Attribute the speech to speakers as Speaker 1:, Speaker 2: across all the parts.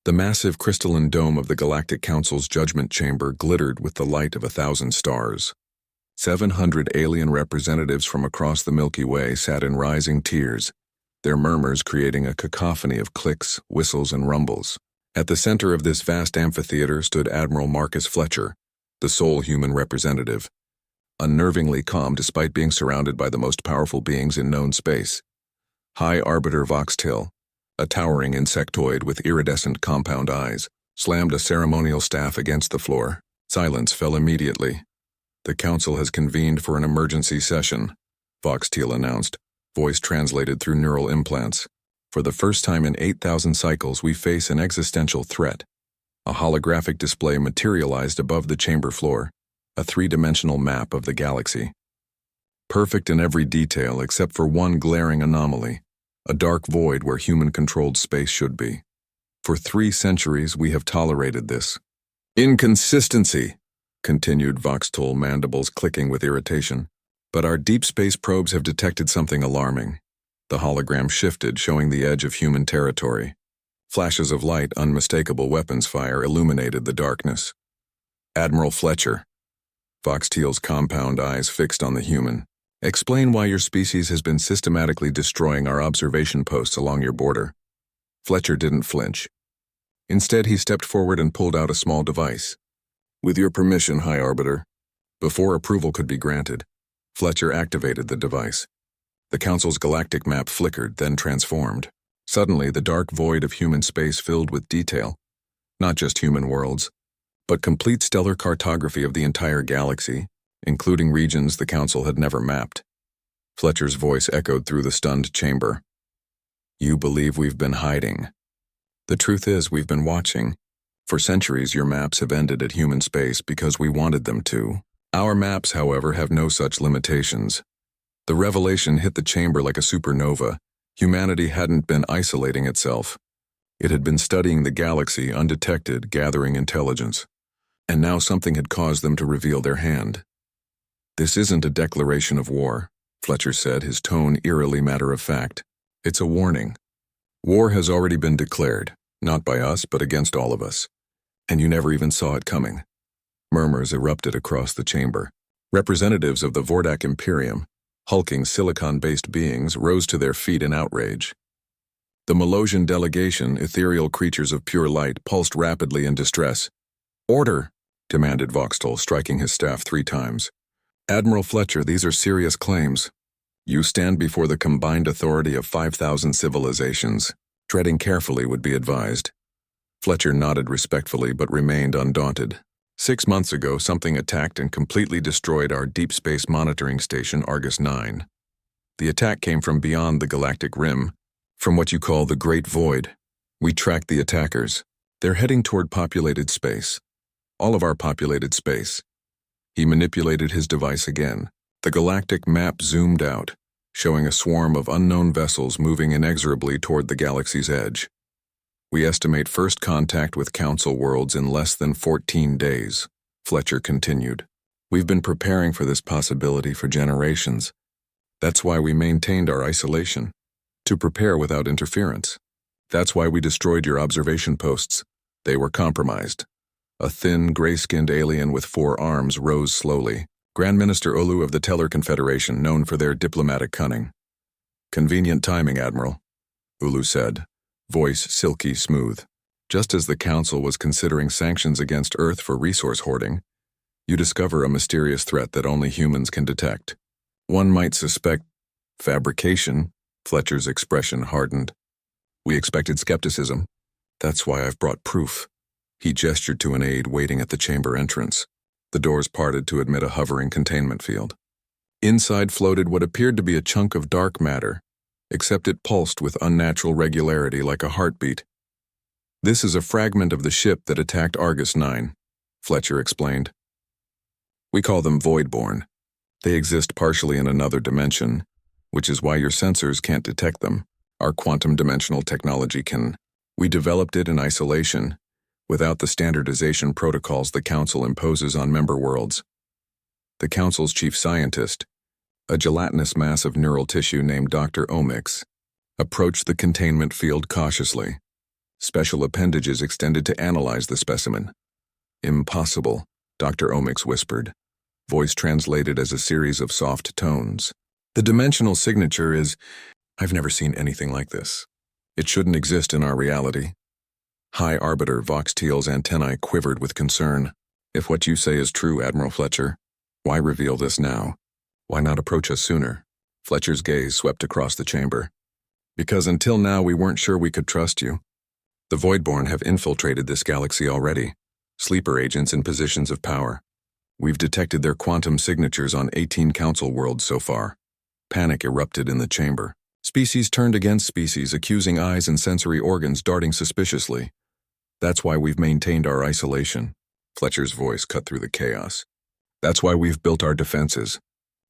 Speaker 1: The massive crystalline dome of the Galactic Council's judgment chamber glittered with the light of 1,000 stars. 700 alien representatives from across the Milky Way sat in rising tiers, their murmurs creating a cacophony of clicks, whistles, and rumbles. At the center of this vast amphitheater stood Admiral Marcus Fletcher, the sole human representative, unnervingly calm despite being surrounded by the most powerful beings in known space. High Arbiter Voxtil, a towering insectoid with iridescent compound eyes, slammed a ceremonial staff against the floor. Silence fell immediately. "The Council has convened for an emergency session," Voxtil announced, voice translated through neural implants. "For the first time in 8,000 cycles, we face an existential threat." A holographic display materialized above the chamber floor, a three-dimensional map of the galaxy. Perfect in every detail except for one glaring anomaly, a dark void where human-controlled space should be. "For 3 centuries, we have tolerated this." "Inconsistency," continued Voxtil, mandibles clicking with irritation. "But our deep space probes have detected something alarming." The hologram shifted, showing the edge of human territory. Flashes of light, unmistakable weapons fire, illuminated the darkness. "Admiral Fletcher." Voxtil's compound eyes fixed on the human. "Explain why your species has been systematically destroying our observation posts along your border." Fletcher didn't flinch. Instead, he stepped forward and pulled out a small device. "With your permission, High Arbiter." Before approval could be granted, Fletcher activated the device. The Council's galactic map flickered, then transformed. Suddenly, the dark void of human space filled with detail. Not just human worlds, but complete stellar cartography of the entire galaxy, including regions the Council had never mapped. Fletcher's voice echoed through the stunned chamber. "You believe we've been hiding. The truth is, we've been watching. For centuries, your maps have ended at human space because we wanted them to. Our maps, however, have no such limitations." The revelation hit the chamber like a supernova. Humanity hadn't been isolating itself. It had been studying the galaxy undetected, gathering intelligence. And now something had caused them to reveal their hand. "This isn't a declaration of war," Fletcher said, his tone eerily matter-of-fact. "It's a warning. War has already been declared, not by us, but against all of us. And you never even saw it coming." Murmurs erupted across the chamber. Representatives of the Vordak Imperium, hulking silicon-based beings, rose to their feet in outrage. The Melosian delegation, ethereal creatures of pure light, pulsed rapidly in distress. "Order!" demanded Voxtil, striking his staff 3 times. "Admiral Fletcher, these are serious claims. You stand before the combined authority of 5,000 civilizations. Treading carefully would be advised." Fletcher nodded respectfully but remained undaunted. 6 months ago, something attacked and completely destroyed our deep space monitoring station, Argus 9. The attack came from beyond the galactic rim, from what you call the Great Void. We tracked the attackers. They're heading toward populated space. All of our populated space. He manipulated his device again. The galactic map zoomed out, showing a swarm of unknown vessels moving inexorably toward the galaxy's edge. "We estimate first contact with Council worlds in less than 14 days, Fletcher continued. "We've been preparing for this possibility for generations. That's why we maintained our isolation, to prepare without interference. That's why we destroyed your observation posts. They were compromised." A thin, gray-skinned alien with 4 arms rose slowly. Grand Minister Olu of the Teller Confederation, known for their diplomatic cunning. "Convenient timing, Admiral," Olu said, voice silky smooth. "Just as the Council was considering sanctions against Earth for resource hoarding, you discover a mysterious threat that only humans can detect. One might suspect fabrication." Fletcher's expression hardened. "We expected skepticism. That's why I've brought proof." He gestured to an aide waiting at the chamber entrance. The doors parted to admit a hovering containment field. Inside floated what appeared to be a chunk of dark matter, except it pulsed with unnatural regularity like a heartbeat. "This is a fragment of the ship that attacked Argus 9, Fletcher explained. "We call them Voidborn. They exist partially in another dimension, which is why your sensors can't detect them. Our quantum dimensional technology can. We developed it in isolation, without the standardization protocols the Council imposes on member worlds. The Council's chief scientist, a gelatinous mass of neural tissue named Dr. Omics, approached the containment field cautiously. special appendages extended to analyze the specimen. Impossible, Dr. Omics whispered, voice translated as a series of soft tones. The dimensional signature is... I've never seen anything like this. It shouldn't exist in our reality. High Arbiter Voxteal's antennae quivered with concern. If what you say is true, Admiral Fletcher, why reveal this now? Why not approach us sooner? Fletcher's gaze swept across the chamber. Because until now we weren't sure we could trust you. The Voidborn have infiltrated this galaxy already. Sleeper agents in positions of power. We've detected their quantum signatures on 18 Council worlds so far. Panic erupted in the chamber. Species turned against species, accusing eyes and sensory organs darting suspiciously. That's why we've maintained our isolation. Fletcher's voice cut through the chaos. That's why we've built our defenses.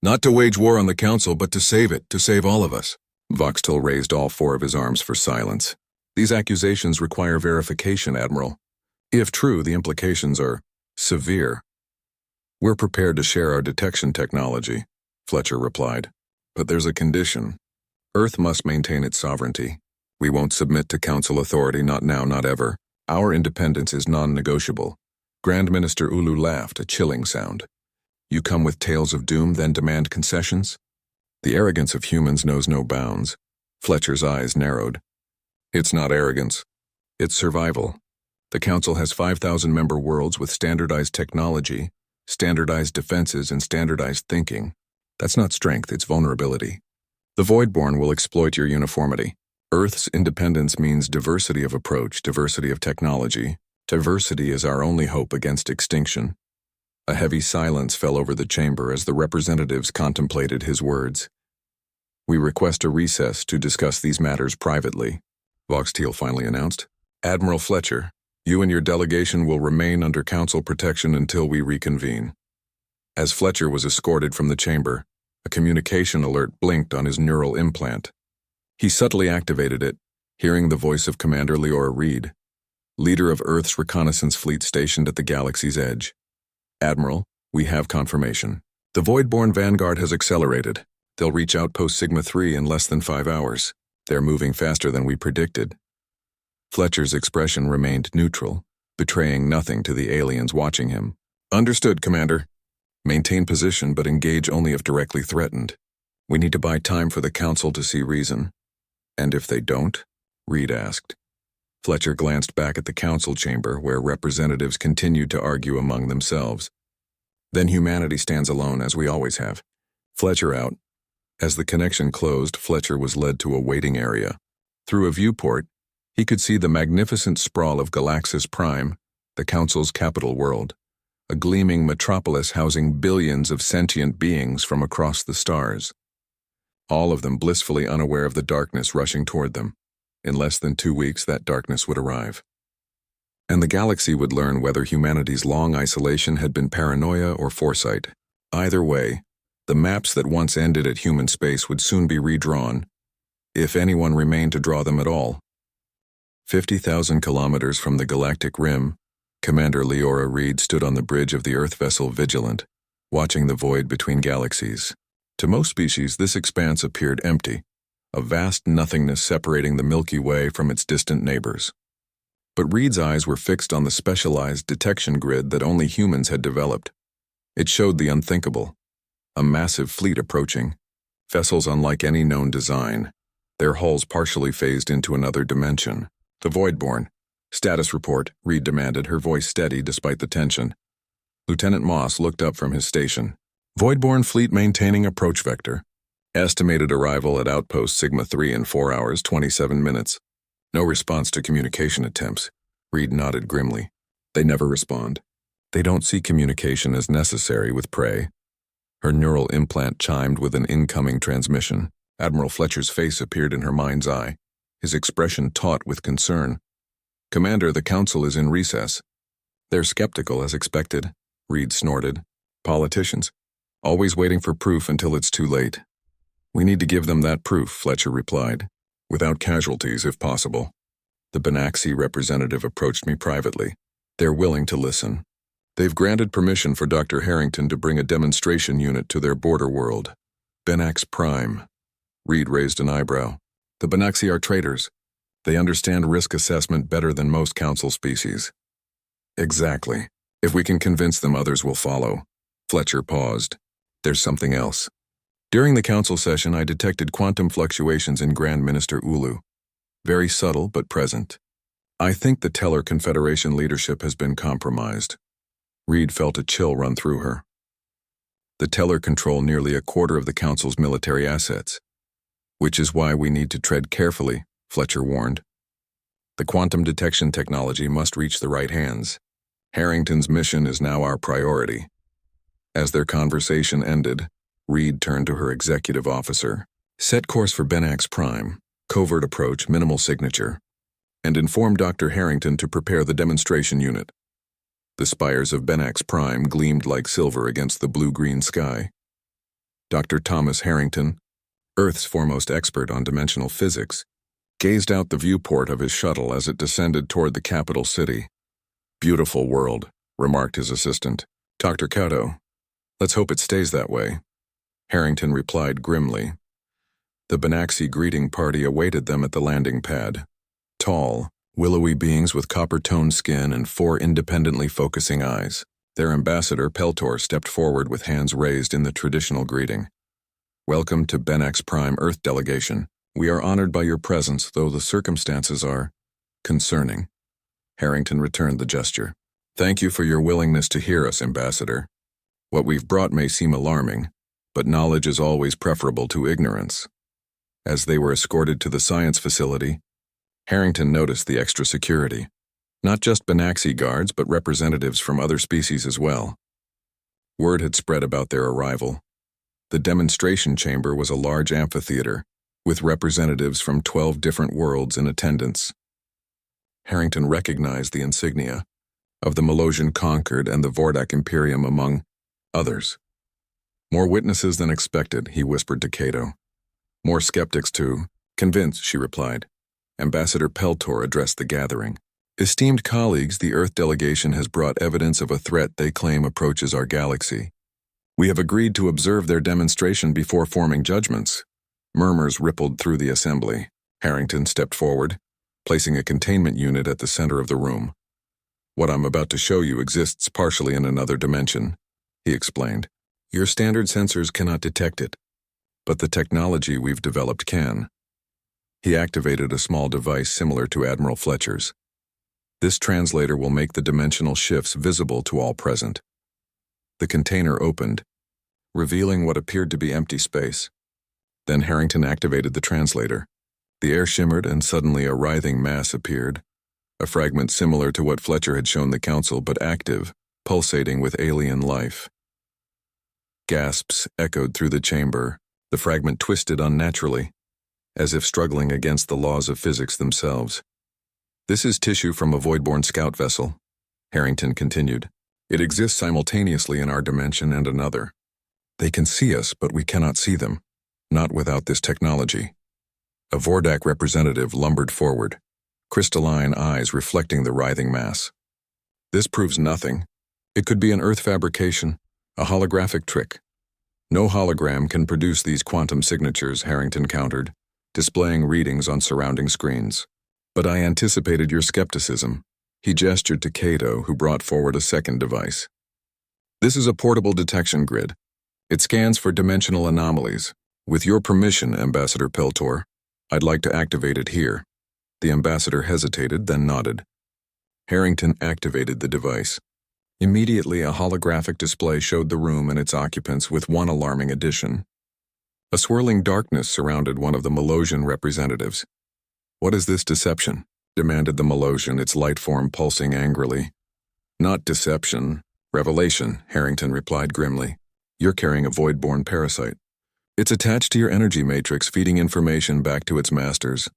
Speaker 1: Not to wage war on the Council, but to save it, to save all of us. Voxtel raised all four of his arms for silence. These accusations require verification, Admiral. If true, the implications are severe. We're prepared to share our detection technology, Fletcher replied. But there's a condition. Earth must maintain its sovereignty. We won't submit to Council authority, not now, not ever. Our independence is non-negotiable. Grand Minister Ulu laughed, a chilling sound. You come with tales of doom, then demand concessions? The arrogance of humans knows no bounds. Fletcher's eyes narrowed. It's not arrogance. It's survival. The Council has 5,000 member worlds with standardized technology, standardized defenses, and standardized thinking. That's not strength, it's vulnerability. The Voidborn will exploit your uniformity. Earth's independence means diversity of approach, diversity of technology. Diversity is our only hope against extinction. A heavy silence fell over the chamber as the representatives contemplated his words. We request a recess to discuss these matters privately, Voxteal finally announced. Admiral Fletcher, you and your delegation will remain under Council protection until we reconvene. As Fletcher was escorted from the chamber, a communication alert blinked on his neural implant. He subtly activated it, hearing the voice of Commander Leora Reed, leader of Earth's reconnaissance fleet stationed at the galaxy's edge. Admiral, we have confirmation. The Voidborn Vanguard has accelerated. They'll reach Outpost Sigma 3 in less than 5 hours. They're moving faster than we predicted. Fletcher's expression remained neutral, betraying nothing to the aliens watching him. Understood, Commander. Maintain position, but engage only if directly threatened. We need to buy time for the Council to see reason. And if they don't? Reed asked. Fletcher glanced back at the Council chamber, where representatives continued to argue among themselves. Then humanity stands alone, as we always have. Fletcher out. As the connection closed, Fletcher was led to a waiting area. Through a viewport, he could see the magnificent sprawl of Galaxis Prime, the Council's capital world, a gleaming metropolis housing billions of sentient beings from across the stars. All of them blissfully unaware of the darkness rushing toward them. In less than 2 weeks, that darkness would arrive. And the galaxy would learn whether humanity's long isolation had been paranoia or foresight. Either way, the maps that once ended at human space would soon be redrawn, if anyone remained to draw them at all. 50,000 kilometers from the galactic rim, Commander Leora Reed stood on the bridge of the Earth vessel Vigilant, watching the void between galaxies. To most species, this expanse appeared empty, a vast nothingness separating the Milky Way from its distant neighbors. But Reed's eyes were fixed on the specialized detection grid that only humans had developed. It showed the unthinkable. A massive fleet approaching, vessels unlike any known design, their hulls partially phased into another dimension. The Voidborn. Status report, Reed demanded, her voice steady despite the tension. Lieutenant Moss looked up from his station. Voidborn fleet maintaining approach vector. Estimated arrival at Outpost Sigma 3 in 4 hours, 27 minutes. No response to communication attempts. Reed nodded grimly. They never respond. They don't see communication as necessary with prey. Her neural implant chimed with an incoming transmission. Admiral Fletcher's face appeared in her mind's eye, his expression taut with concern. Commander, the Council is in recess. They're skeptical, as expected, Reed snorted. Politicians, always waiting for proof until it's too late. We need to give them that proof, Fletcher replied, without casualties if possible. The Benaxi representative approached me privately. They're willing to listen. They've granted permission for Dr. Harrington to bring a demonstration unit to their border world. Benax Prime. Reed raised an eyebrow. The Benaxi are traitors. They understand risk assessment better than most council species. Exactly. If we can convince them, others will follow. Fletcher paused. There's something else. During the council session, I detected quantum fluctuations in Grand Minister Ulu. Very subtle, but present. I think the Teller Confederation leadership has been compromised. Reed felt a chill run through her. The Teller control nearly a quarter of the council's military assets. Which is why we need to tread carefully, Fletcher warned. The quantum detection technology must reach the right hands. Harrington's mission is now our priority. As their conversation ended, Reed turned to her executive officer. Set course for Benax Prime, covert approach, minimal signature, and inform Dr. Harrington to prepare the demonstration unit. The spires of Benax Prime gleamed like silver against the blue-green sky. Dr. Thomas Harrington, Earth's foremost expert on dimensional physics, gazed out the viewport of his shuttle as it descended toward the capital city. Beautiful world, remarked his assistant. Dr. Cato, let's hope it stays that way. Harrington replied grimly. The Benaxi greeting party awaited them at the landing pad. Tall, willowy beings with copper-toned skin and 4 independently focusing eyes. Their ambassador, Peltor, stepped forward with hands raised in the traditional greeting. Welcome to Benax Prime Earth Delegation. We are honored by your presence, though the circumstances are concerning. Harrington returned the gesture. Thank you for your willingness to hear us, Ambassador. What we've brought may seem alarming, but knowledge is always preferable to ignorance. As they were escorted to the science facility, Harrington noticed the extra security. Not just Benaxi guards, but representatives from other species as well. Word had spread about their arrival. The demonstration chamber was a large amphitheater, with representatives from 12 different worlds in attendance. Harrington recognized the insignia of the Melosian Concord and the Vordak Imperium among others. More witnesses than expected, he whispered to Cato. More skeptics too. Convinced, she replied. Ambassador Peltor addressed the gathering. Esteemed colleagues, the Earth delegation has brought evidence of a threat they claim approaches our galaxy. We have agreed to observe their demonstration before forming judgments. Murmurs rippled through the assembly. Harrington stepped forward, placing a containment unit at the center of the room. What I'm about to show you exists partially in another dimension, he explained. Your standard sensors cannot detect it, but the technology we've developed can. He activated a small device similar to Admiral Fletcher's. This translator will make the dimensional shifts visible to all present. The container opened, revealing what appeared to be empty space. Then Harrington activated the translator. The air shimmered and suddenly a writhing mass appeared, a fragment similar to what Fletcher had shown the Council, but active, pulsating with alien life. Gasps echoed through the chamber. The fragment twisted unnaturally, as if struggling against the laws of physics themselves. This is tissue from a voidborne scout vessel, Harrington continued. It exists simultaneously in our dimension and another. They can see us, but we cannot see them, not without this technology. A Vordak representative lumbered forward, crystalline eyes reflecting the writhing mass. This proves nothing. It could be an Earth fabrication, a holographic trick. No hologram can produce these quantum signatures, Harrington countered, displaying readings on surrounding screens. But I anticipated your skepticism. He gestured to Cato, who brought forward a second device. This is a portable detection grid. It scans for dimensional anomalies. With your permission, Ambassador Peltor, I'd like to activate it here. The ambassador hesitated, then nodded. Harrington activated the device. Immediately, a holographic display showed the room and its occupants with one alarming addition. A swirling darkness surrounded one of the Melosian representatives. What is this deception? Demanded the Melosian, its light form pulsing angrily. Not deception, revelation, Harrington replied grimly. You're carrying a void-born parasite. It's attached to your energy matrix, feeding information back to its masters.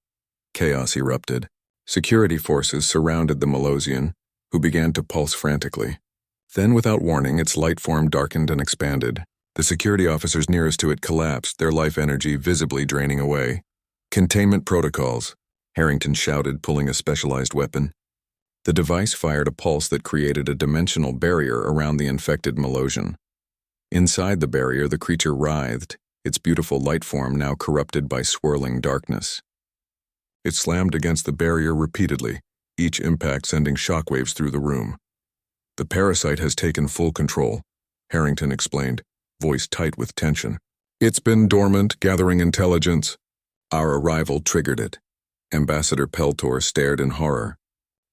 Speaker 1: Chaos erupted. Security forces surrounded the Melosian, who began to pulse frantically. Then, without warning, its light form darkened and expanded. The security officers nearest to it collapsed, their life energy visibly draining away. Containment protocols, Harrington shouted, pulling a specialized weapon. The device fired a pulse that created a dimensional barrier around the infected Melosian. Inside the barrier, the creature writhed, its beautiful light form now corrupted by swirling darkness. It slammed against the barrier repeatedly, each impact sending shockwaves through the room. "The parasite has taken full control," Harrington explained, voice tight with tension. "It's been dormant, gathering intelligence. Our arrival triggered it." Ambassador Peltor stared in horror.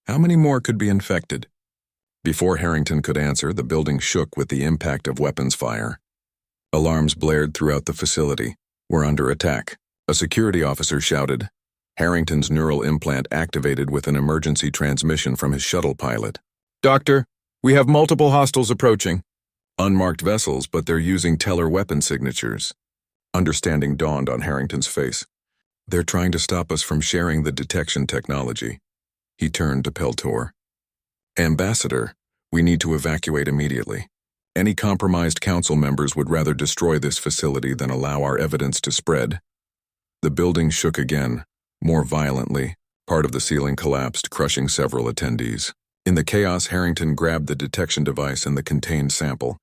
Speaker 1: How many more could be infected? Before Harrington could answer, the building shook with the impact of weapons fire. Alarms blared throughout the facility. "We're under attack," a security officer shouted. Harrington's neural implant activated with an emergency transmission from his shuttle pilot. "Doctor, we have multiple hostiles approaching." "Unmarked vessels, but they're using Teller weapon signatures." Understanding dawned on Harrington's face. "They're trying to stop us from sharing the detection technology." He turned to Peltor. "Ambassador, we need to evacuate immediately. Any compromised council members would rather destroy this facility than allow our evidence to spread." The building shook again, more violently. Part of the ceiling collapsed, crushing several attendees. In the chaos, Harrington grabbed the detection device and the contained sample.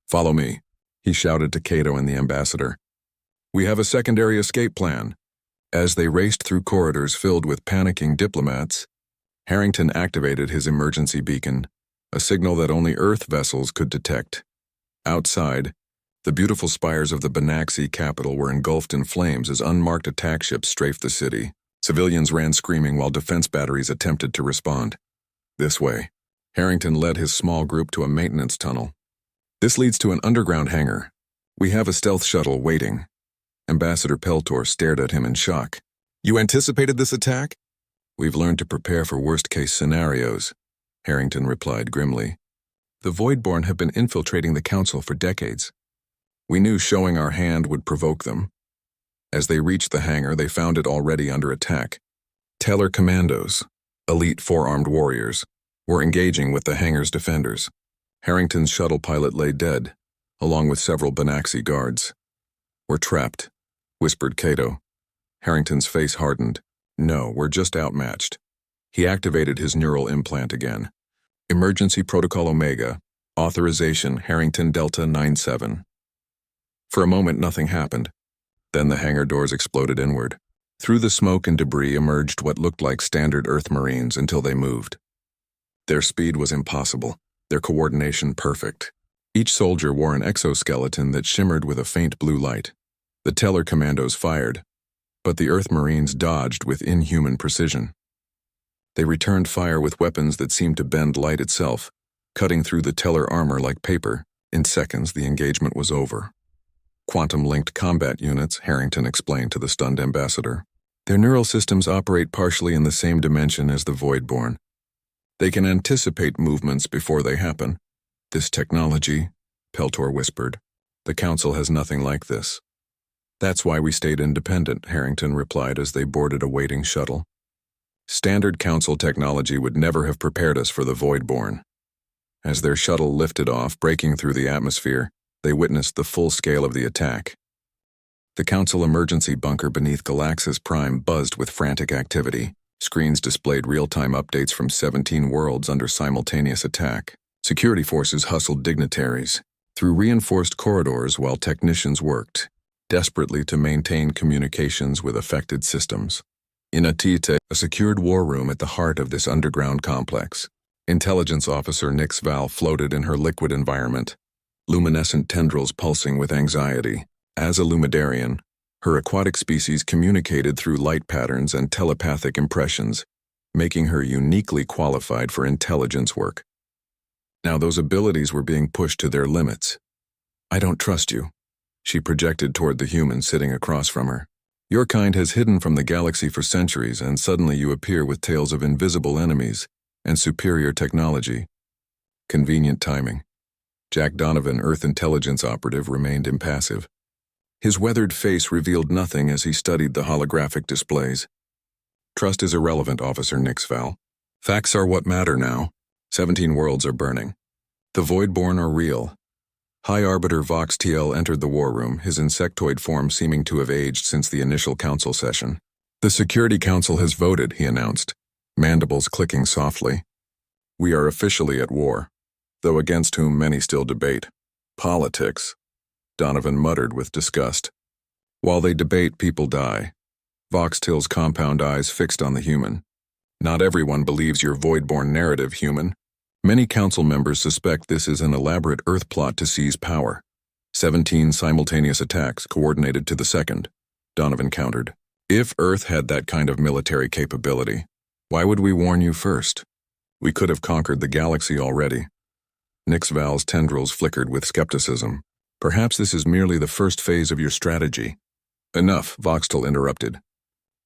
Speaker 1: "Follow me," he shouted to Cato and the ambassador. "We have a secondary escape plan." As they raced through corridors filled with panicking diplomats, Harrington activated his emergency beacon, a signal that only Earth vessels could detect. Outside, the beautiful spires of the Banaxi capital were engulfed in flames as unmarked attack ships strafed the city. Civilians ran screaming while defense batteries attempted to respond. "This way." Harrington led his small group to a maintenance tunnel. "This leads to an underground hangar. We have a stealth shuttle waiting." Ambassador Peltor stared at him in shock. "You anticipated this attack?" "We've learned to prepare for worst-case scenarios," Harrington replied grimly. "The Voidborn have been infiltrating the Council for decades. We knew showing our hand would provoke them." As they reached the hangar, they found it already under attack. Teller commandos, elite four-armed warriors, were engaging with the hangar's defenders. Harrington's shuttle pilot lay dead, along with several Banaxi guards. "We're trapped," whispered Cato. Harrington's face hardened. "No, we're just outmatched." He activated his neural implant again. "Emergency Protocol Omega. Authorization Harrington Delta 97. For a moment, nothing happened. Then the hangar doors exploded inward. Through the smoke and debris emerged what looked like standard Earth Marines until they moved. Their speed was impossible, their coordination perfect. Each soldier wore an exoskeleton that shimmered with a faint blue light. The Teller commandos fired, but the Earth Marines dodged with inhuman precision. They returned fire with weapons that seemed to bend light itself, cutting through the Teller armor like paper. In seconds, the engagement was over. "Quantum-linked combat units," Harrington explained to the stunned ambassador. "Their neural systems operate partially in the same dimension as the Voidborn. They can anticipate movements before they happen. This technology," Peltor whispered, "the Council has nothing like this." "That's why we stayed independent," Harrington replied as they boarded a waiting shuttle. "Standard Council technology would never have prepared us for the Voidborn." As their shuttle lifted off, breaking through the atmosphere, they witnessed the full scale of the attack. The Council emergency bunker beneath Galaxis Prime buzzed with frantic activity. Screens displayed real-time updates from 17 worlds under simultaneous attack. Security forces hustled dignitaries through reinforced corridors while technicians worked desperately to maintain communications with affected systems. In Atite, a secured war room at the heart of this underground complex, Intelligence Officer Nix Val floated in her liquid environment, luminescent tendrils pulsing with anxiety. As a Lumidarian, her aquatic species communicated through light patterns and telepathic impressions, making her uniquely qualified for intelligence work. Now those abilities were being pushed to their limits. "I don't trust you," she projected toward the human sitting across from her. "Your kind has hidden from the galaxy for centuries, and suddenly you appear with tales of invisible enemies and superior technology." Convenient timing. Jack Donovan, Earth intelligence operative, remained impassive. His weathered face revealed nothing as he studied the holographic displays. "Trust is irrelevant, Officer Nix Val. Facts are what matter now. 17 worlds are burning. The Voidborn are real." High Arbiter Vox TL entered the war room, his insectoid form seeming to have aged since the initial council session. "The Security Council has voted," he announced, mandibles clicking softly. "We are officially at war, though against whom many still debate. Politics," Donovan muttered with disgust. "While they debate, people die. Voxtill's compound eyes fixed on the human. Not everyone believes your voidborn narrative, human. Many council members suspect this is an elaborate Earth plot to seize power. 17 simultaneous attacks coordinated to the second, Donovan countered. If Earth had that kind of military capability, why would we warn you first? We could have conquered the galaxy already. Nixval's tendrils flickered with skepticism. Perhaps this is merely the first phase of your strategy. Enough, Voxtill interrupted.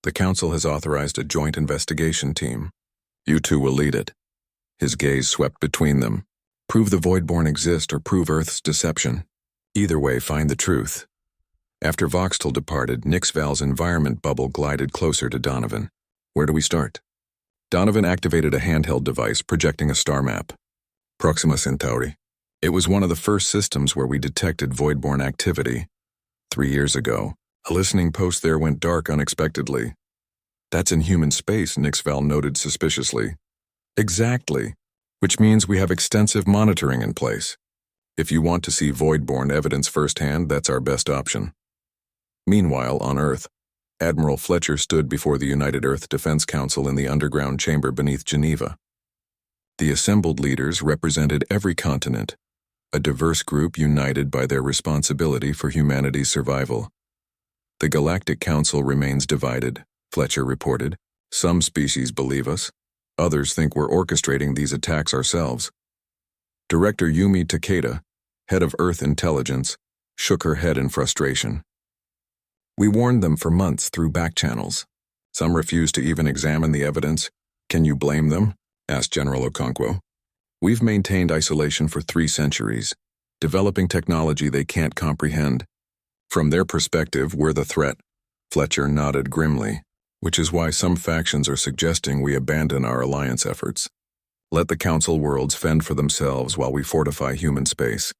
Speaker 1: The Council has authorized a joint investigation team. You two will lead it. His gaze swept between them. Prove the Voidborn exist or prove Earth's deception. Either way, find the truth. After Voxtill departed, Nixval's environment bubble glided closer to Donovan. Where do we start? Donovan activated a handheld device projecting a star map. Proxima Centauri. It was one of the first systems where we detected Voidborn activity. 3 years ago, a listening post there went dark unexpectedly. That's in human space, Nixval noted suspiciously. Exactly, which means we have extensive monitoring in place. If you want to see Voidborn evidence firsthand, that's our best option. Meanwhile, on Earth, Admiral Fletcher stood before the United Earth Defense Council in the underground chamber beneath Geneva. The assembled leaders represented every continent, a diverse group united by their responsibility for humanity's survival. The Galactic Council remains divided, Fletcher reported. Some species believe us. Others think we're orchestrating these attacks ourselves. Director Yumi Takeda, head of Earth Intelligence, shook her head in frustration. We warned them for months through back channels. Some refused to even examine the evidence. Can you blame them? Asked General Okonkwo. We've maintained isolation for 3 centuries, developing technology they can't comprehend. From their perspective, we're the threat. Fletcher nodded grimly, which is why some factions are suggesting we abandon our alliance efforts. Let the Council worlds fend for themselves while we fortify human space.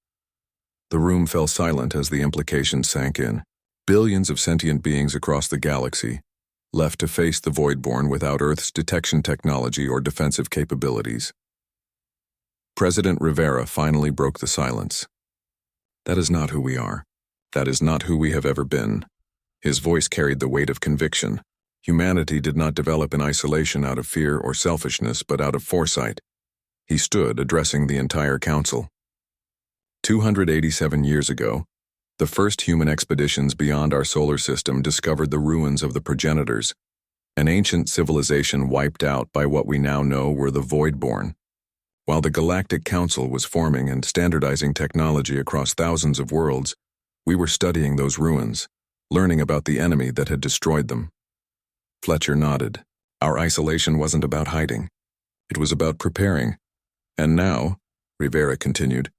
Speaker 1: The room fell silent as the implications sank in. Billions of sentient beings across the galaxy, left to face the Voidborn without Earth's detection technology or defensive capabilities. President Rivera finally broke the silence. That is not who we are. That is not who we have ever been. His voice carried the weight of conviction. Humanity did not develop in isolation out of fear or selfishness, but out of foresight. He stood, addressing the entire council. 287 years ago, the first human expeditions beyond our solar system discovered the ruins of the progenitors, an ancient civilization wiped out by what we now know were the Voidborn. While the Galactic Council was forming and standardizing technology across thousands of worlds, we were studying those ruins, learning about the enemy that had destroyed them. Fletcher nodded. Our isolation wasn't about hiding. It was about preparing. And now, Rivera continued,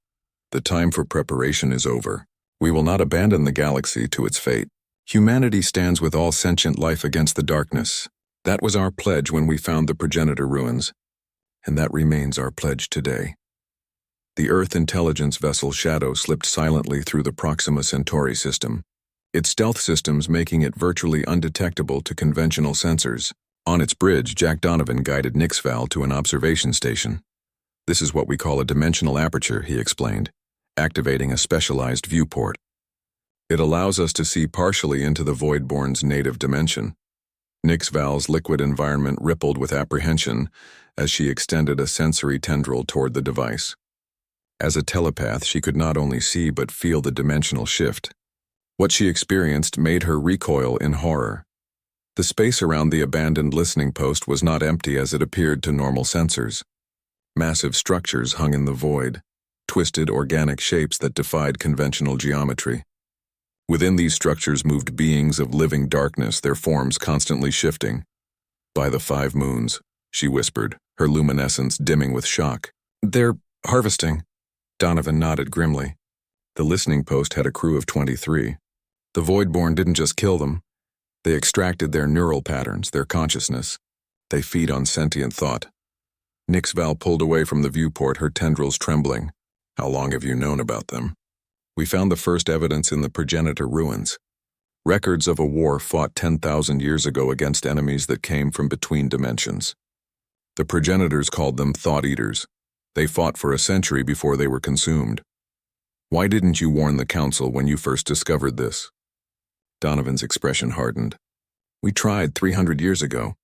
Speaker 1: the time for preparation is over. We will not abandon the galaxy to its fate. Humanity stands with all sentient life against the darkness. That was our pledge when we found the progenitor ruins, and that remains our pledge today. The Earth intelligence vessel Shadow slipped silently through the Proxima Centauri system, its stealth systems making it virtually undetectable to conventional sensors. On its bridge, Jack Donovan guided Nixval to an observation station. This is what we call a dimensional aperture, he explained, activating a specialized viewport. It allows us to see partially into the Voidborn's native dimension. Nixval's liquid environment rippled with apprehension as she extended a sensory tendril toward the device. As a telepath, she could not only see but feel the dimensional shift. What she experienced made her recoil in horror. The space around the abandoned listening post was not empty as it appeared to normal sensors. Massive structures hung in the void, twisted organic shapes that defied conventional geometry. Within these structures moved beings of living darkness, their forms constantly shifting. By the 5 moons, she whispered, her luminescence dimming with shock. They're harvesting. Donovan nodded grimly. The listening post had a crew of 23. The Voidborn didn't just kill them. They extracted their neural patterns, their consciousness. They feed on sentient thought. Nixval pulled away from the viewport, her tendrils trembling. How long have you known about them? We found the first evidence in the progenitor ruins. Records of a war fought 10,000 years ago against enemies that came from between dimensions. The progenitors called them thought eaters. They fought for a century before they were consumed. Why didn't you warn the council when you first discovered this? Donovan's expression hardened. We tried 300 years ago.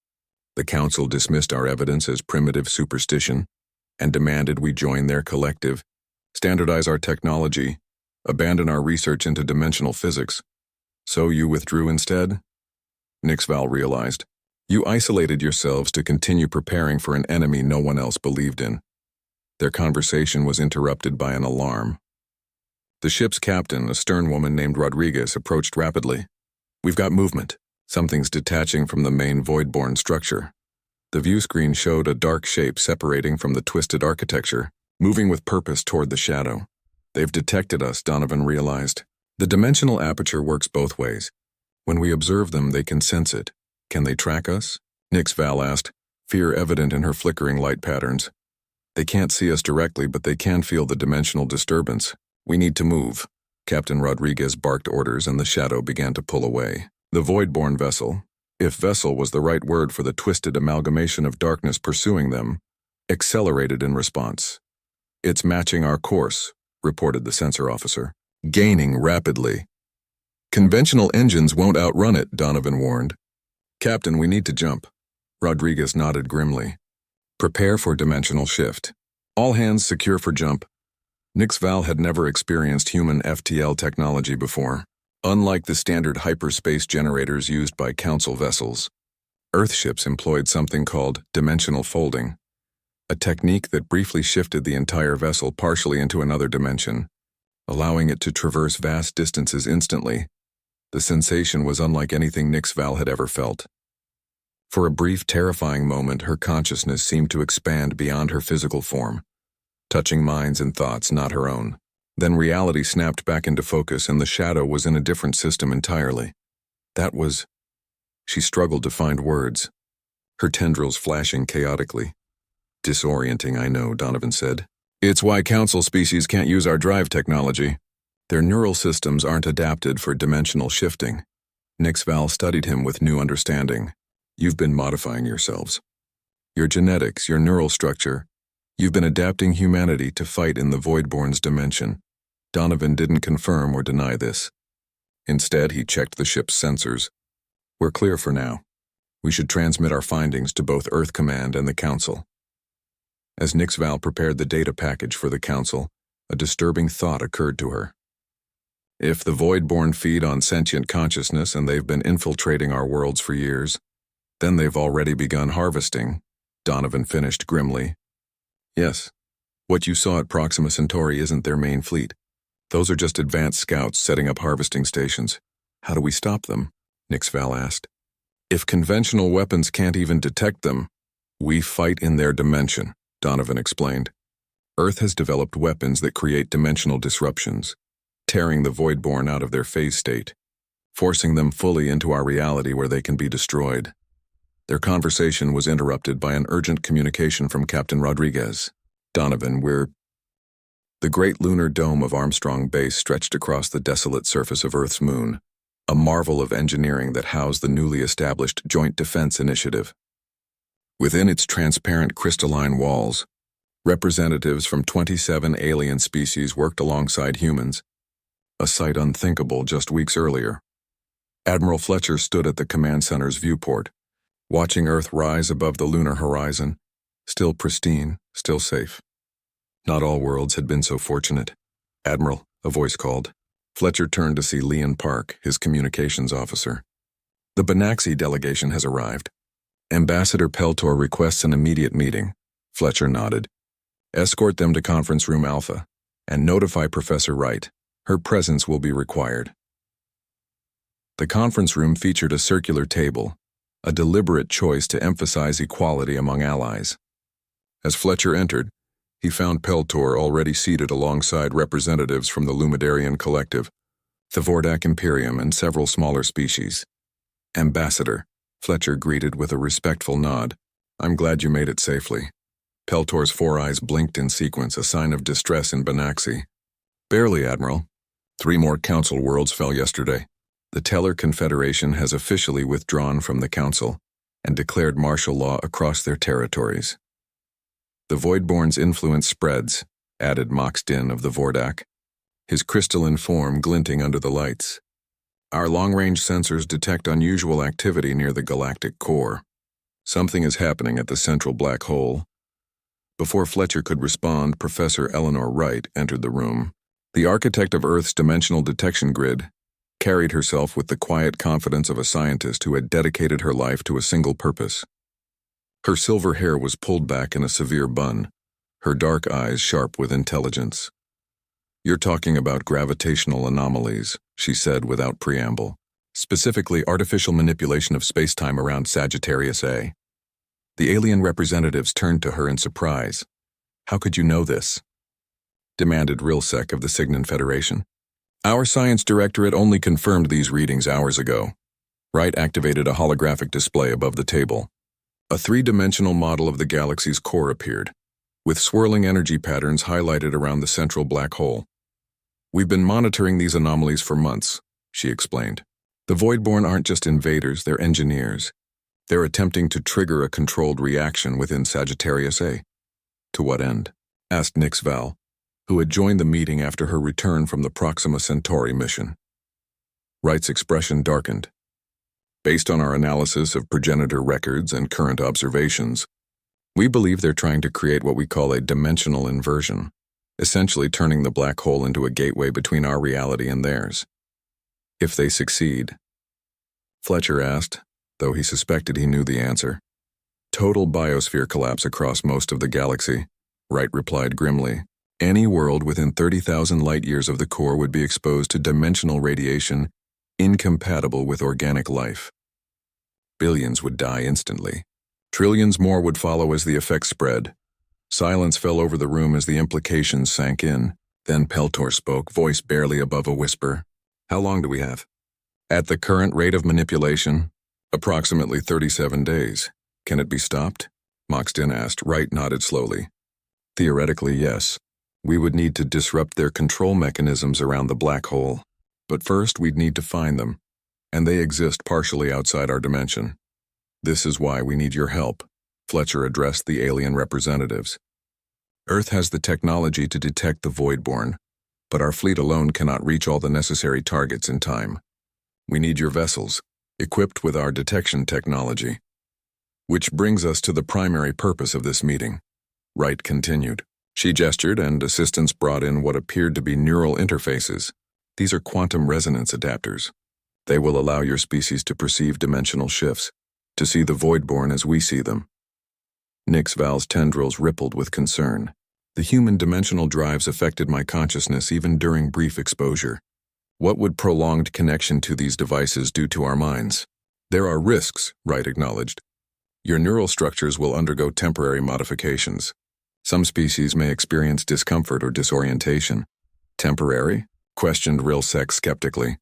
Speaker 1: The Council dismissed our evidence as primitive superstition and demanded we join their collective, standardize our technology, abandon our research into dimensional physics. So you withdrew instead? Nixval realized. You isolated yourselves to continue preparing for an enemy no one else believed in. Their conversation was interrupted by an alarm. The ship's captain, a stern woman named Rodriguez, approached rapidly. We've got movement. Something's detaching from the main void-born structure. The view screen showed a dark shape separating from the twisted architecture, moving with purpose toward the shadow. They've detected us, Donovan realized. The dimensional aperture works both ways. When we observe them, they can sense it. Can they track us? Nixval asked, fear evident in her flickering light patterns. They can't see us directly, but they can feel the dimensional disturbance. We need to move. Captain Rodriguez barked orders and the shadow began to pull away. The void-born vessel, if vessel was the right word for the twisted amalgamation of darkness pursuing them, accelerated in response. It's matching our course, reported the sensor officer. Gaining rapidly. Conventional engines won't outrun it, Donovan warned. Captain, we need to jump. Rodriguez nodded grimly. Prepare for dimensional shift. All hands secure for jump. Nixval had never experienced human FTL technology before. Unlike the standard hyperspace generators used by Council vessels, Earthships employed something called dimensional folding, a technique that briefly shifted the entire vessel partially into another dimension, allowing it to traverse vast distances instantly. The sensation was unlike anything Nixval had ever felt. For a brief, terrifying moment, her consciousness seemed to expand beyond her physical form, touching minds and thoughts not her own. Then reality snapped back into focus and the shadow was in a different system entirely. That was... She struggled to find words, her tendrils flashing chaotically. Disorienting, I know, Donovan said. It's why Council species can't use our drive technology. Their neural systems aren't adapted for dimensional shifting. Nixval studied him with new understanding. You've been modifying yourselves. Your genetics, your neural structure. You've been adapting humanity to fight in the Voidborn's dimension. Donovan didn't confirm or deny this. Instead, he checked the ship's sensors. We're clear for now. We should transmit our findings to both Earth Command and the Council. As Nixval prepared the data package for the Council, a disturbing thought occurred to her. If the Voidborn feed on sentient consciousness and they've been infiltrating our worlds for years, then they've already begun harvesting, Donovan finished grimly. Yes, what you saw at Proxima Centauri isn't their main fleet. Those are just advanced scouts setting up harvesting stations. How do we stop them? Nixval asked. If conventional weapons can't even detect them, we fight in their dimension, Donovan explained. Earth has developed weapons that create dimensional disruptions, tearing the Voidborn out of their phase state, forcing them fully into our reality where they can be destroyed. Their conversation was interrupted by an urgent communication from Captain Rodriguez. Donovan, The great lunar dome of Armstrong Base stretched across the desolate surface of Earth's moon, a marvel of engineering that housed the newly established Joint Defense Initiative. Within its transparent crystalline walls, representatives from 27 alien species worked alongside humans, a sight unthinkable just weeks earlier. Admiral Fletcher stood at the command center's viewport, watching Earth rise above the lunar horizon, still pristine, still safe. Not all worlds had been so fortunate. Admiral, a voice called. Fletcher turned to see Leon Park, his communications officer. The Banaxi delegation has arrived. Ambassador Peltor requests an immediate meeting. Fletcher nodded. Escort them to Conference Room Alpha, and notify Professor Wright. Her presence will be required. The conference room featured a circular table, a deliberate choice to emphasize equality among allies. As Fletcher entered, he found Peltor already seated alongside representatives from the Lumidarian Collective, the Vordak Imperium, and several smaller species. Ambassador, Fletcher greeted with a respectful nod. I'm glad you made it safely. Peltor's four eyes blinked in sequence, a sign of distress in Banaxi. Barely, Admiral. 3 more Council worlds fell yesterday. The Teller Confederation has officially withdrawn from the Council and declared martial law across their territories. The Voidborn's influence spreads, added Mox Din of the Vordak, his crystalline form glinting under the lights. Our long-range sensors detect unusual activity near the galactic core. Something is happening at the central black hole. Before Fletcher could respond, Professor Eleanor Wright entered the room. The architect of Earth's dimensional detection grid carried herself with the quiet confidence of a scientist who had dedicated her life to a single purpose. Her silver hair was pulled back in a severe bun, her dark eyes sharp with intelligence. "You're talking about gravitational anomalies," she said without preamble. "Specifically, artificial manipulation of space-time around Sagittarius A." The alien representatives turned to her in surprise. "How could you know this?" demanded Rilsek of the Signan Federation. "Our science directorate only confirmed these readings hours ago." Wright activated a holographic display above the table. A three-dimensional model of the galaxy's core appeared, with swirling energy patterns highlighted around the central black hole. "We've been monitoring these anomalies for months," she explained. "The Voidborn aren't just invaders, they're engineers. They're attempting to trigger a controlled reaction within Sagittarius A." "To what end?" asked Nix Val, who had joined the meeting after her return from the Proxima Centauri mission. Wright's expression darkened. "Based on our analysis of progenitor records and current observations, we believe they're trying to create what we call a dimensional inversion, essentially turning the black hole into a gateway between our reality and theirs. If they succeed," Fletcher asked, though he suspected he knew the answer. "Total biosphere collapse across most of the galaxy," Wright replied grimly. "Any world within 30,000 light-years of the core would be exposed to dimensional radiation incompatible with organic life. Billions would die instantly. Trillions more would follow as the effects spread." Silence fell over the room as the implications sank in. Then Peltor spoke, voice barely above a whisper. "How long do we have?" "At the current rate of manipulation, approximately 37 days. Can it be stopped?" Moxton asked. Wright nodded slowly. "Theoretically, yes. We would need to disrupt their control mechanisms around the black hole. But first, we'd need to find them, and they exist partially outside our dimension. This is why we need your help," Fletcher addressed the alien representatives. "Earth has the technology to detect the Voidborn, but our fleet alone cannot reach all the necessary targets in time. We need your vessels, equipped with our detection technology. Which brings us to the primary purpose of this meeting," Wright continued. She gestured, and assistants brought in what appeared to be neural interfaces. "These are quantum resonance adapters. They will allow your species to perceive dimensional shifts, to see the Voidborn as we see them." Nix Val's tendrils rippled with concern. "The human dimensional drives affected my consciousness even during brief exposure. What would prolonged connection to these devices do to our minds?" "There are risks," Wright acknowledged. "Your neural structures will undergo temporary modifications. Some species may experience discomfort or disorientation." "Temporary?" questioned Rilsek skeptically.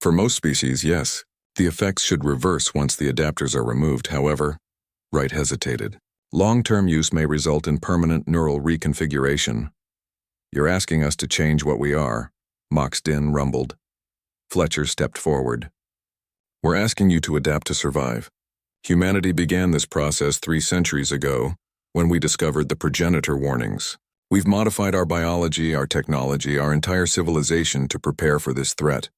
Speaker 1: "For most species, yes. The effects should reverse once the adapters are removed, however." Wright hesitated. "Long-term use may result in permanent neural reconfiguration." "You're asking us to change what we are," Mox Din rumbled. Fletcher stepped forward. "We're asking you to adapt to survive. Humanity began this process 3 centuries ago, when we discovered the progenitor warnings. We've modified our biology, our technology, our entire civilization to prepare for this threat."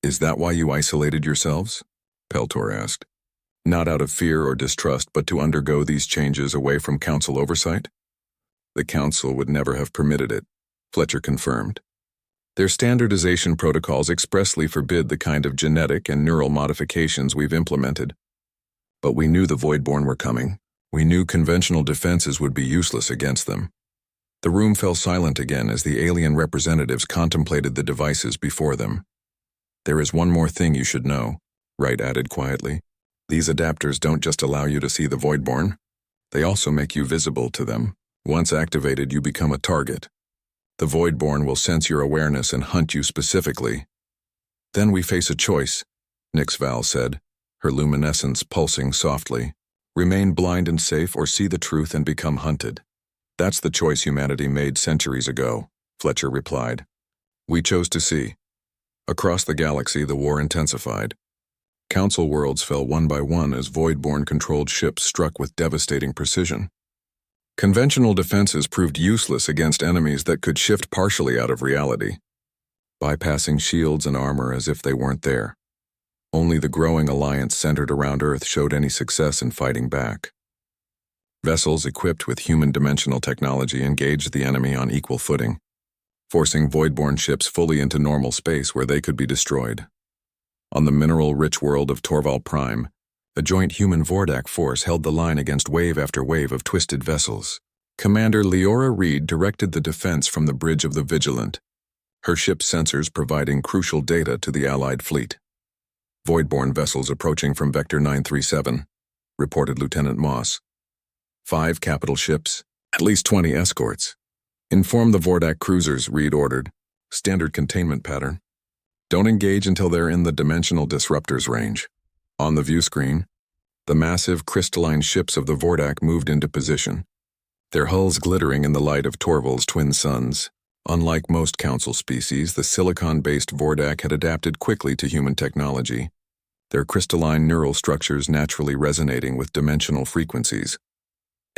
Speaker 1: "Is that why you isolated yourselves?" Peltor asked. "Not out of fear or distrust, but to undergo these changes away from Council oversight?" "The Council would never have permitted it," Fletcher confirmed. "Their standardization protocols expressly forbid the kind of genetic and neural modifications we've implemented. But we knew the Voidborn were coming. We knew conventional defenses would be useless against them." The room fell silent again as the alien representatives contemplated the devices before them. "There is one more thing you should know," Wright added quietly. "These adapters don't just allow you to see the Voidborn. They also make you visible to them. Once activated, you become a target. The Voidborn will sense your awareness and hunt you specifically. Then we face a choice," Nix Val said, her luminescence pulsing softly. "Remain blind and safe, or see the truth and become hunted." "That's the choice humanity made centuries ago," Fletcher replied. "We chose to see." Across the galaxy, the war intensified. Council worlds fell one by one as Voidborn-controlled ships struck with devastating precision. Conventional defenses proved useless against enemies that could shift partially out of reality, bypassing shields and armor as if they weren't there. Only the growing alliance centered around Earth showed any success in fighting back. Vessels equipped with human dimensional technology engaged the enemy on equal footing, forcing voidborne ships fully into normal space where they could be destroyed. On the mineral-rich world of Torval Prime, a joint human Vordak force held the line against wave after wave of twisted vessels. Commander Leora Reed directed the defense from the bridge of the Vigilant, her ship's sensors providing crucial data to the Allied fleet. Voidborne vessels approaching from Vector 937, reported Lieutenant Moss. 5 capital ships, at least 20 escorts. Inform the Vordak cruisers, Reed ordered. Standard containment pattern. Don't engage until they're in the dimensional disruptors range. On the view screen, the massive crystalline ships of the Vordak moved into position, their hulls glittering in the light of Torval's twin suns. Unlike most Council species, the silicon-based Vordak had adapted quickly to human technology, their crystalline neural structures naturally resonating with dimensional frequencies.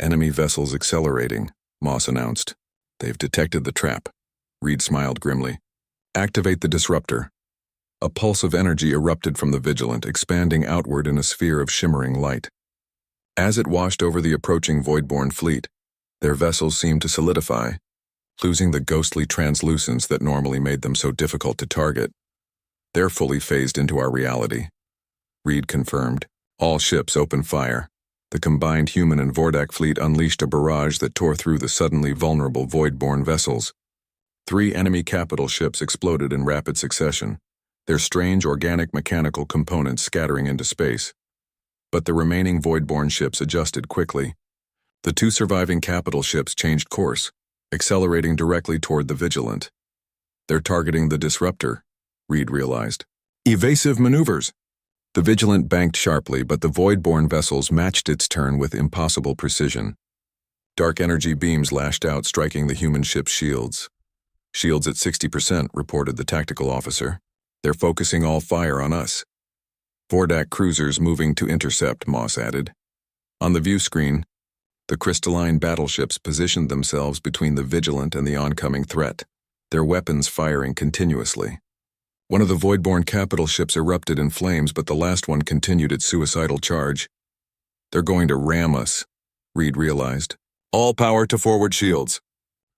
Speaker 1: Enemy vessels accelerating, Moss announced. They've detected the trap. Reed smiled grimly. Activate the disruptor. A pulse of energy erupted from the Vigilant, expanding outward in a sphere of shimmering light. As it washed over the approaching voidborne fleet, their vessels seemed to solidify, losing the ghostly translucence that normally made them so difficult to target. They're fully phased into our reality. Reed confirmed. All ships open fire. The combined human and Vordak fleet unleashed a barrage that tore through the suddenly vulnerable voidborne vessels. 3 enemy capital ships exploded in rapid succession, their strange organic mechanical components scattering into space. But the remaining voidborne ships adjusted quickly. The 2 surviving capital ships changed course, accelerating directly toward the Vigilant. They're targeting the disruptor, Reed realized. Evasive maneuvers! The Vigilant banked sharply, but the voidborne vessels matched its turn with impossible precision. Dark energy beams lashed out, striking the human ship's shields. Shields at 60%, reported the tactical officer. They're focusing all fire on us. Vordak cruisers moving to intercept, Moss added. On the view screen, the crystalline battleships positioned themselves between the Vigilant and the oncoming threat, their weapons firing continuously. One of the voidborne capital ships erupted in flames, but the last one continued its suicidal charge. They're going to ram us, Reed realized. All power to forward shields.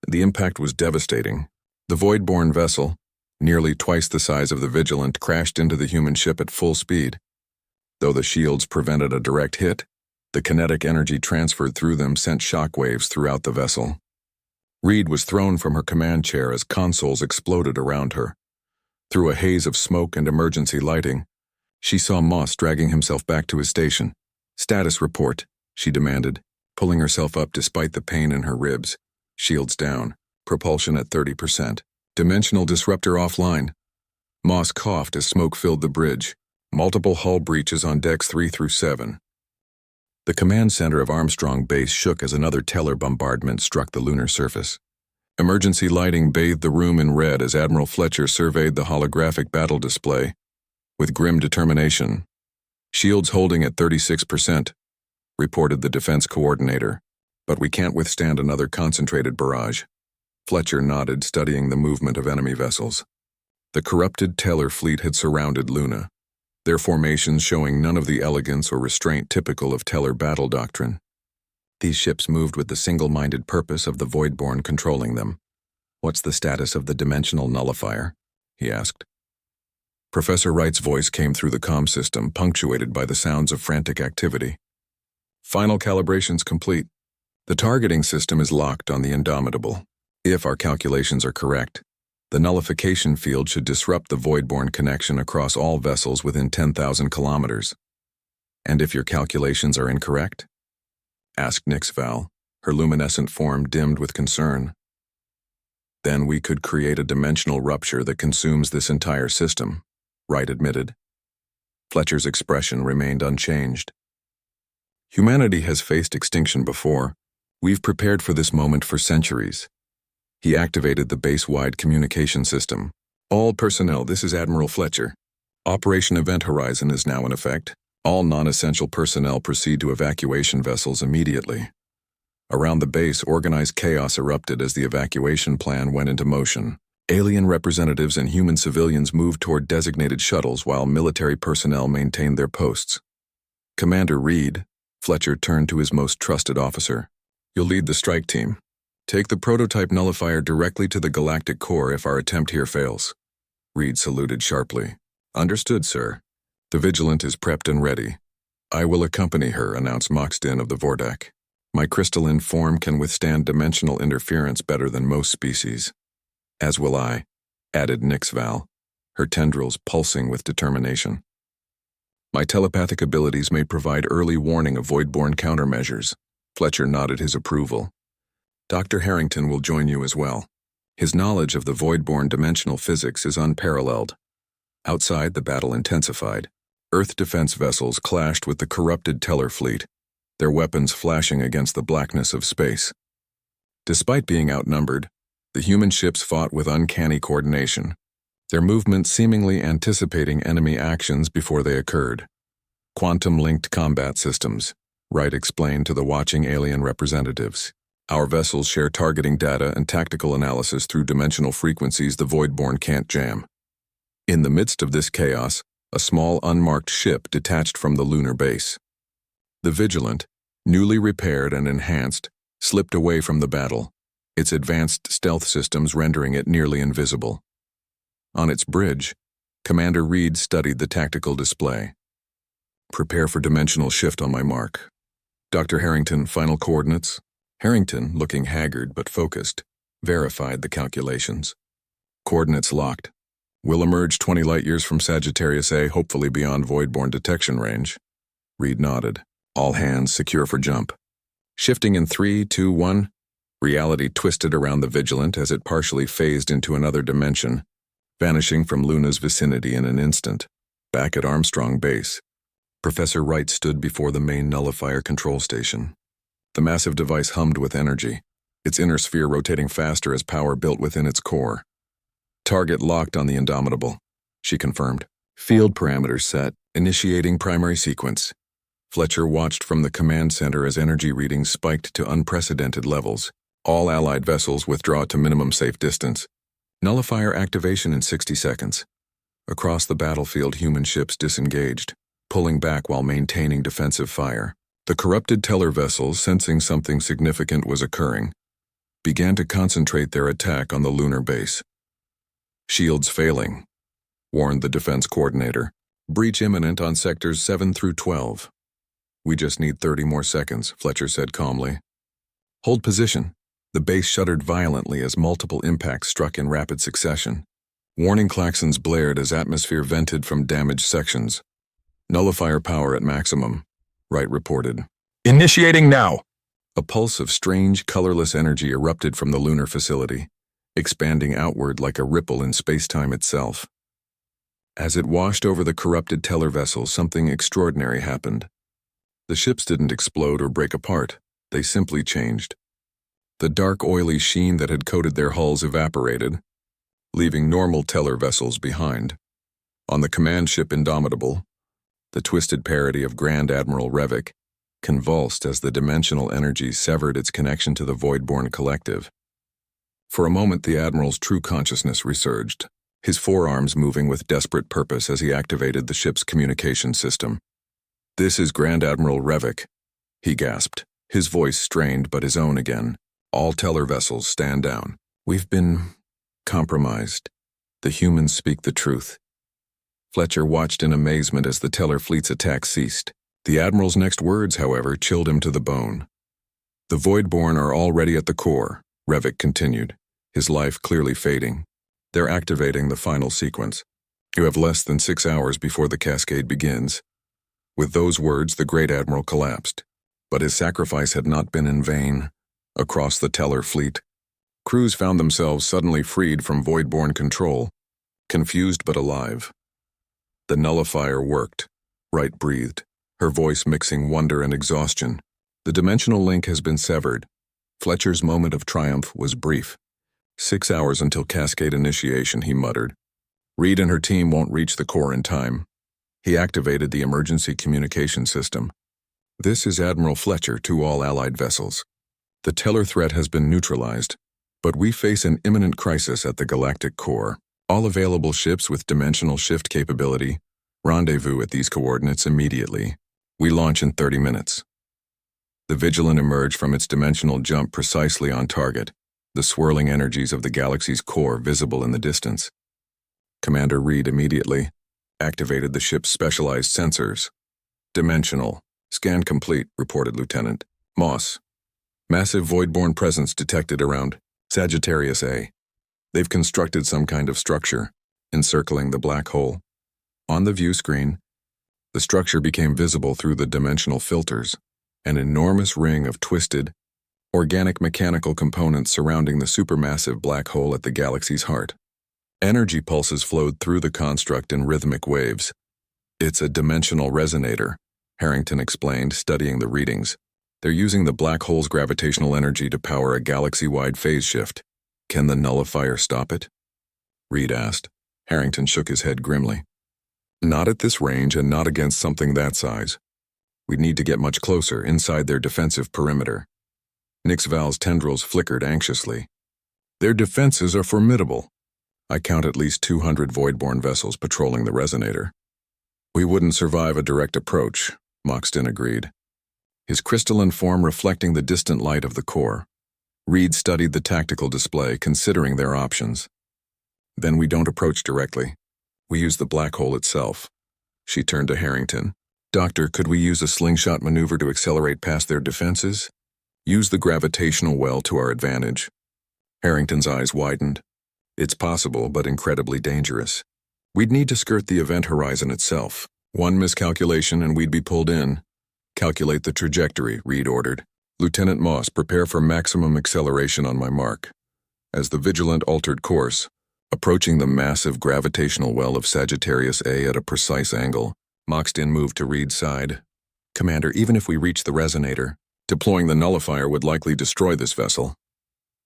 Speaker 1: The impact was devastating. The voidborne vessel, nearly twice the size of the Vigilant, crashed into the human ship at full speed. Though the shields prevented a direct hit, the kinetic energy transferred through them sent shockwaves throughout the vessel. Reed was thrown from her command chair as consoles exploded around her. Through a haze of smoke and emergency lighting, she saw Moss dragging himself back to his station. Status report, she demanded, pulling herself up despite the pain in her ribs. Shields down, propulsion at 30%. Dimensional disruptor offline. Moss coughed as smoke filled the bridge. Multiple hull breaches on decks 3 through 7. The command center of Armstrong Base shook as another Teller bombardment struck the lunar surface. Emergency lighting bathed the room in red as Admiral Fletcher surveyed the holographic battle display with grim determination. Shields holding at 36%, reported the defense coordinator, but we can't withstand another concentrated barrage. Fletcher nodded, studying the movement of enemy vessels. The corrupted Teller fleet had surrounded Luna, their formations showing none of the elegance or restraint typical of Teller battle doctrine. These ships moved with the single-minded purpose of the Voidborn controlling them. What's the status of the dimensional nullifier? He asked. Professor Wright's voice came through the comm system, punctuated by the sounds of frantic activity. Final calibrations complete. The targeting system is locked on the Indomitable. If our calculations are correct, the nullification field should disrupt the Voidborn connection across all vessels within 10,000 kilometers. And if your calculations are incorrect? Asked Nyx Val, her luminescent form dimmed with concern. Then we could create a dimensional rupture that consumes this entire system, Wright admitted. Fletcher's expression remained unchanged. Humanity has faced extinction before. We've prepared for this moment for centuries. He activated the base-wide communication system. All personnel, this is Admiral Fletcher. Operation Event Horizon is now in effect. All non-essential personnel proceed to evacuation vessels immediately. Around the base, organized chaos erupted as the evacuation plan went into motion. Alien representatives and human civilians moved toward designated shuttles while military personnel maintained their posts. Commander Reed, Fletcher turned to his most trusted officer. You'll lead the strike team. Take the prototype nullifier directly to the galactic core if our attempt here fails. Reed saluted sharply. Understood, sir. The Vigilant is prepped and ready. I will accompany her, announced Moxton of the Vordak. My crystalline form can withstand dimensional interference better than most species. As will I, added Nixval, her tendrils pulsing with determination. My telepathic abilities may provide early warning of void-borne countermeasures. Fletcher nodded his approval. Dr. Harrington will join you as well. His knowledge of the void-borne dimensional physics is unparalleled. Outside, the battle intensified. Earth defense vessels clashed with the corrupted Teller fleet, their weapons flashing against the blackness of space. Despite being outnumbered, the human ships fought with uncanny coordination, their movements seemingly anticipating enemy actions before they occurred. Quantum-linked combat systems, Wright explained to the watching alien representatives. Our vessels share targeting data and tactical analysis through dimensional frequencies the void-borne can't jam. In the midst of this chaos, a small unmarked ship detached from the lunar base. The Vigilant, newly repaired and enhanced, slipped away from the battle, its advanced stealth systems rendering it nearly invisible. On its bridge, Commander Reed studied the tactical display. Prepare for dimensional shift on my mark. Dr. Harrington, final coordinates? Harrington, looking haggard but focused, verified the calculations. Coordinates locked. We'll emerge 20 light-years from Sagittarius A, hopefully beyond void-borne detection range. Reed nodded. All hands secure for jump. Shifting in 3, 2, 1. Reality twisted around the Vigilant as it partially phased into another dimension, vanishing from Luna's vicinity in an instant. Back at Armstrong Base, Professor Wright stood before the main nullifier control station. The massive device hummed with energy, its inner sphere rotating faster as power built within its core. Target locked on the Indomitable, she confirmed. Field parameters set, initiating primary sequence. Fletcher watched from the command center as energy readings spiked to unprecedented levels. All Allied vessels withdraw to minimum safe distance. Nullifier activation in 60 seconds. Across the battlefield, human ships disengaged, pulling back while maintaining defensive fire. The corrupted Teller vessels, sensing something significant was occurring, began to concentrate their attack on the lunar base. Shields failing, warned the defense coordinator. Breach imminent on sectors 7 through 12. We just need 30 more seconds, Fletcher said calmly. Hold position. The base shuddered violently as multiple impacts struck in rapid succession. Warning klaxons blared as atmosphere vented from damaged sections. Nullifier power at maximum, Wright reported. Initiating now! A pulse of strange, colorless energy erupted from the lunar facility, expanding outward like a ripple in space-time itself. As it washed over the corrupted Teller vessel, something extraordinary happened. The ships didn't explode or break apart, they simply changed. The dark, oily sheen that had coated their hulls evaporated, leaving normal Teller vessels behind. On the command ship Indomitable, the twisted parody of Grand Admiral Revik convulsed as the dimensional energy severed its connection to the void-borne collective. For a moment, the Admiral's true consciousness resurged, his forearms moving with desperate purpose as he activated the ship's communication system. This is Grand Admiral Revik, he gasped, his voice strained but his own again. All Teller vessels stand down. We've been compromised. The humans speak the truth. Fletcher watched in amazement as the Teller fleet's attack ceased. The Admiral's next words, however, chilled him to the bone. The Voidborn are already at the core, Revik continued, his life clearly fading. They're activating the final sequence. You have less than 6 hours before the cascade begins. With those words, the Great Admiral collapsed. But his sacrifice had not been in vain. Across the Teller fleet, crews found themselves suddenly freed from Voidborn control, confused but alive. The nullifier worked, Wright breathed, her voice mixing wonder and exhaustion. The dimensional link has been severed. Fletcher's moment of triumph was brief. 6 hours until cascade initiation, he muttered. Reed and her team won't reach the core in time. He activated the emergency communication system. This is Admiral Fletcher to all Allied vessels. The Teller threat has been neutralized. But we face an imminent crisis at the galactic core. All available ships with dimensional shift capability rendezvous at these coordinates immediately. We launch in 30 minutes. The Vigilant emerge from its dimensional jump precisely on target, the swirling energies of the galaxy's core visible in the distance. Commander Reed immediately activated the ship's specialized sensors. Dimensional. Scan complete, reported Lieutenant Moss. Massive void-borne presence detected around Sagittarius A. They've constructed some kind of structure, encircling the black hole. On the view screen, the structure became visible through the dimensional filters, an enormous ring of twisted, organic mechanical components surrounding the supermassive black hole at the galaxy's heart. Energy pulses flowed through the construct in rhythmic waves. It's a dimensional resonator, Harrington explained, studying the readings. They're using the black hole's gravitational energy to power a galaxy-wide phase shift. Can the nullifier stop it? Reed asked. Harrington shook his head grimly. Not at this range and not against something that size. We'd need to get much closer, inside their defensive perimeter. Nixval's tendrils flickered anxiously. Their defenses are formidable. I count at least 200 void-borne vessels patrolling the resonator. We wouldn't survive a direct approach, Moxton agreed. His crystalline form reflecting the distant light of the core. Reed studied the tactical display, considering their options. Then we don't approach directly. We use the black hole itself. She turned to Harrington. Doctor, could we use a slingshot maneuver to accelerate past their defenses? Use the gravitational well to our advantage. Harrington's eyes widened. It's possible, but incredibly dangerous. We'd need to skirt the event horizon itself. One miscalculation and we'd be pulled in. Calculate the trajectory, Reed ordered. Lieutenant Moss, prepare for maximum acceleration on my mark. As the Vigilant altered course, approaching the massive gravitational well of Sagittarius A at a precise angle, Moxton moved to Reed's side. Commander, even if we reach the resonator, deploying the nullifier would likely destroy this vessel.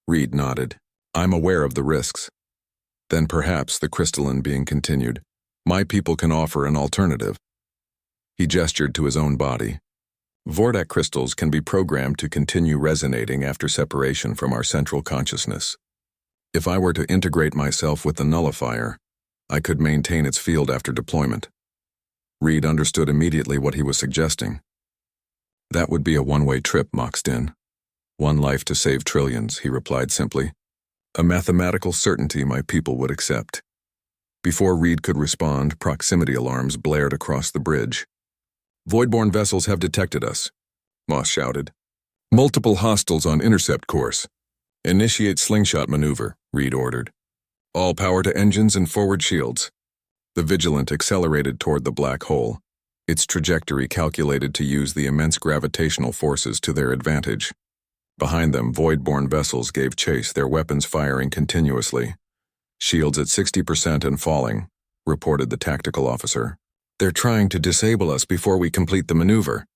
Speaker 1: Reed nodded. I'm aware of the risks. Then perhaps, the crystalline being continued, my people can offer an alternative. He gestured to his own body. Vordak crystals can be programmed to continue resonating after separation from our central consciousness. If I were to integrate myself with the nullifier, I could maintain its field after deployment. Reed understood immediately what he was suggesting. That would be a one-way trip, Moxton. One life to save trillions, he replied simply. A mathematical certainty my people would accept. Before Reed could respond, proximity alarms blared across the bridge. Voidborne vessels have detected us, Moss shouted. Multiple hostiles on intercept course. Initiate slingshot maneuver, Reed ordered. All power to engines and forward shields. The Vigilant accelerated toward the black hole, its trajectory calculated to use the immense gravitational forces to their advantage. Behind them, void-borne vessels gave chase, their weapons firing continuously. Shields at 60% and falling, reported the tactical officer. They're trying to disable us before we complete the maneuver,